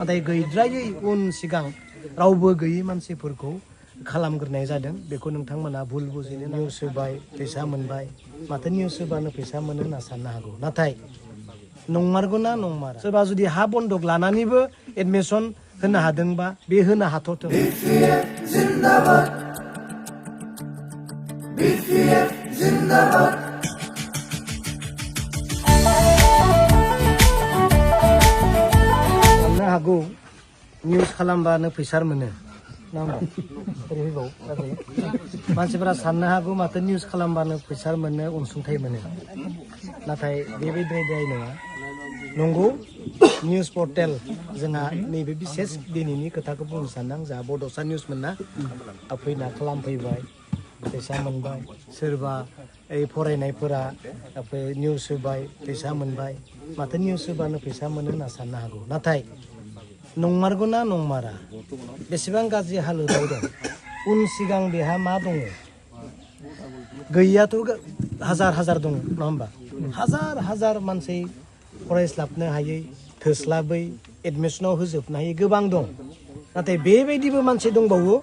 नाथाय गैद्रायै उन सिगां रावबो गैयै मानसिफोरखौ खालामग्रोनाय जादों। बेखौ नोंथांमोना भुल बुजिनो निउस होबाय फैसा मोनबाय माथो निउस होबानो फैसा मोनो होनना साननो हागौ। नाथाय नंमारगौना नंमारा? सोरबा जुदि हा बन्दक लानानैबो एडमिसन होनो हादोंबा बे होनो हाथ'थों। साननो हागौ निउस खालामबानो फैसा मोनो ना होमबा? मानसिफोरा साननो हागौ माथो निउस खालामबानो फैसा मोनो अनसुंथाइ मोनो। नाथाय बेबायद्राय नङा। नंगौ निउस पर्टेल जोंहा नैबे बिसेस दिनैनि खोथाखौ बुंनो सानदों। जोंहा बड'सा निउस मोनना फैना खालामफैबाय फैसा मोनबाय। सोरबा फरायनायफोरा निउस होबाय फैसा मोनबाय माथो निउस होबानो फैसा मोनो होनना साननो हागौ। नाथाय नंमारगौना नंमारा? बेसेबां गाज्रि हालोदाव दं उन सिगां बेहा मा दङ? गैयाथ' हाजार हाजार दङ नङा होमबा? हाजार हाजार मानसि फरायस्लाबनो हायै थोस्लाबै एडमिसनाव होजोबनो हायै गोबां दं। नाथाय बेबायदिबो मानसि दंबावो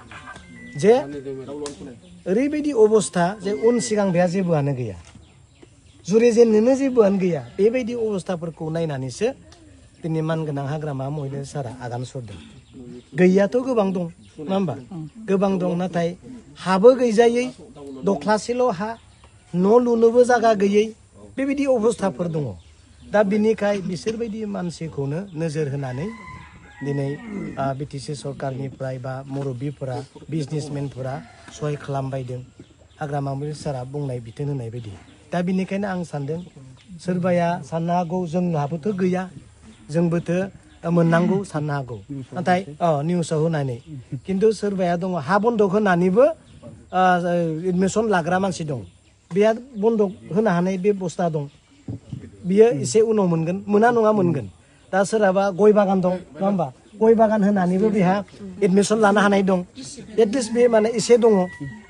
जे ओरैबायदि अबस्था जे उन सिगां बेहा जेबोआनो गैया, जुरिजेननोनो जेबोआनो गैया। बेबायदि अबस्थाफोरखौ नायनानैसो दिनै मानगोनां हाग्रामा महिला सारा आगान सुरदों। गैयाथ' गोबां दं नङा होमबा? गोबां दं नाथाय हाबो गैजायै दख्लासेल' हा, न' लुनोबो जागा गैयै बेबायदि अबस्थाफोर दङ। दा बिनिखाय बिसोरबायदि मानसिखौनो नोजोर होनानै दिनै बिटिसि सरकारनिफ्राय बा मुरब्बिफोरा बिजनेसमेनफोरा सहाय खालामबायदों हाग्रामा महिला सारा बुंनाय बिथोन होनाय बायदि। दा बिनिखायनो आं सानदों सोरबाया साननो हागौ जोंहाबोथ' गैया जोंबोथ' मोननांगौ साननो हागौ। नाथाय निउसाव होनानै खिन्थु सोरबाया दङ हा बन्दक होनानैबो एडमिसन लाग्रा मानसि दं। बेहा बन्दक होनो हानाय बेबस्था दं। बियो एसे उनाव मोनगोन, मोना नङा मोनगोन। दा सोरहाबा गय बागान दं नङा होमबा? गय बागान होनानैबो बेहा एडमिसन लानो हानाय दं। एटलिस्ट बे माने एसे दङ।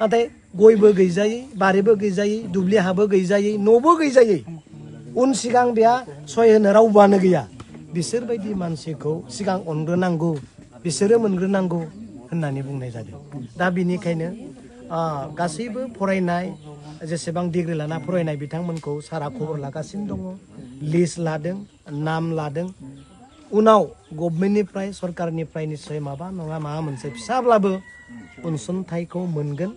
नाथाय गयबो गैजायै, बारिबो गैजायै, दुब्लि हाबो गैजायै, न'बो गैजायै, उन सिगां बेहा सहाय होनो रावबोआनो गैया। बिसोरबायदि मानसिखौ सिगां अनग्रोनांगौ, बिसोरो मोनग्रोनांगौ होननानै बुंनाय जादों। दा बिनिखायनो गासैबो फरायनाय जेसेबां डिग्रि लाना फरायनाय बिथांमोनखौ सारा खबर लागासिनो दङ, लिस्ट लादों, नाम लादों। उनाव गभमेन्टनिफ्राय सरकारनिफ्राय निस्सय माबा नङा माबा मोनसे फिसाब्लाबो अनसुंथाइखौ मोनगोन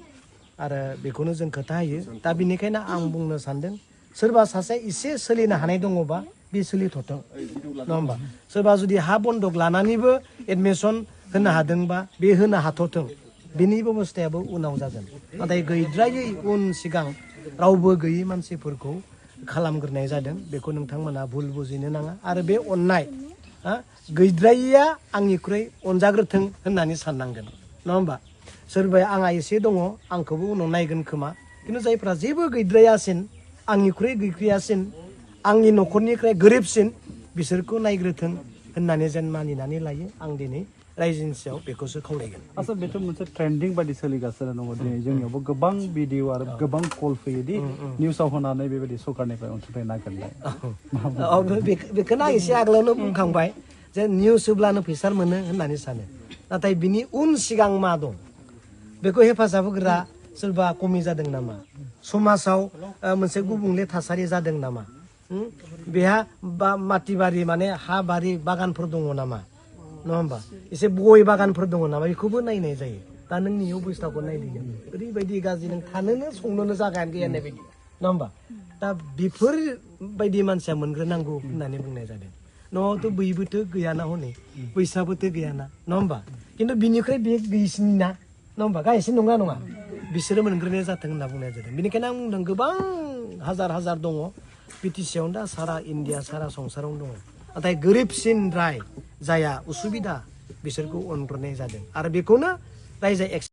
आरो बेखौनो जों खोथा होयो। दा बिनिखायनो आं बुंनो सानदों सोरबा सासे एसे सोलिनो हानाय दङबा बे सोलिथथों नङा होमबा? सोरबा जुदि हा बन्दक लानानैबो एडमिसन होनो हादोंबा बे होनो हाथ'थों। बेनि बेब'स्थायाबो उनाव जागोन। नाथाय गैद्रायै उन सिगां रावबो गैयै मानसिफोरखौ खालामग्रोनाय जादों। बेखौ नोंथांमोना भुल बुजिनो नाङा। आरो बे अननाय गैद्रायैया आंनिख्रुइ अनजाग्रोथों होननानै साननांगोन नङा होमबा? सोरबाया आंहा एसे दङ आंखौबो उनाव नायगोन खोमा। खिन्थु जायफ्रा जेबो गैद्रायासिन, आंनिख्रुइ गैद्रायासिन, आंनि न'खरनिफ्राय गोरिबसिन बिसोरखौ नायग्रोथों होननानै जेन मानिनानै लायो। आं दिनै रायजोनि सायाव बेखौसो खावलायगोन। आচ্ছা बेथ' मोनसे ट्रेन्डिं बायदि सोलिगासिनो दङ दिनै जोंनियावबो गोबां भिडिअ आरो गोबां कल फैयोदि निउसाव होनानै बेबायदि सरकारनिफ्राय अनसुंथाइ नागिरनाय। बेखौनो आं एसे आगोलावनो बुंखांबाय जे निउस होब्लानो फैसा मोनो होननानै सानो। नाथाय बिनि उन सिगां मा दं बेखौ हेफाजाब होग्रा सोरबा कमि जादों नामा? समाजाव मोनसे गुबुंले थासारि जादों नामा? बेहा माटिबारि माने हा बारि बागानफोर दङ नामा नङा होमबा? एसे गय बागानफोर दङ नामा? बेखौबो नायनाय जायो। दा नोंनि अबस्थाखौ नायदो, ओरैबायदि गाज्रि नों थानोनो संनोनो जागायानो गैया होननाय बायदि नङा होमबा? दा बेफोरबायदि मानसिया मोनग्रोनांगौ होननानै बुंनाय जादों। न'आवथ' बैबोथ' गैयाना हनै बैसाबोथ' गैयाना नङा होमबा? खिन्थु बिनिफ्राय बे गैसिनना नङा होमबा? गाहायसिन नंगौना नङा? बिसोरो मोनग्रोनाय जाथों होनना बुंनाय जादों। बेनिखायनो आं बुंदों गोबां हाजार हाजार दङ बिटिसियावनो दा सारा इण्डिया सारा संसारावनो दङ। नाथाय गोरिबसिन जाया उसुबिदा बिसोरखौ अनग्रोनाय जादों। आरो बेखौनो रायजो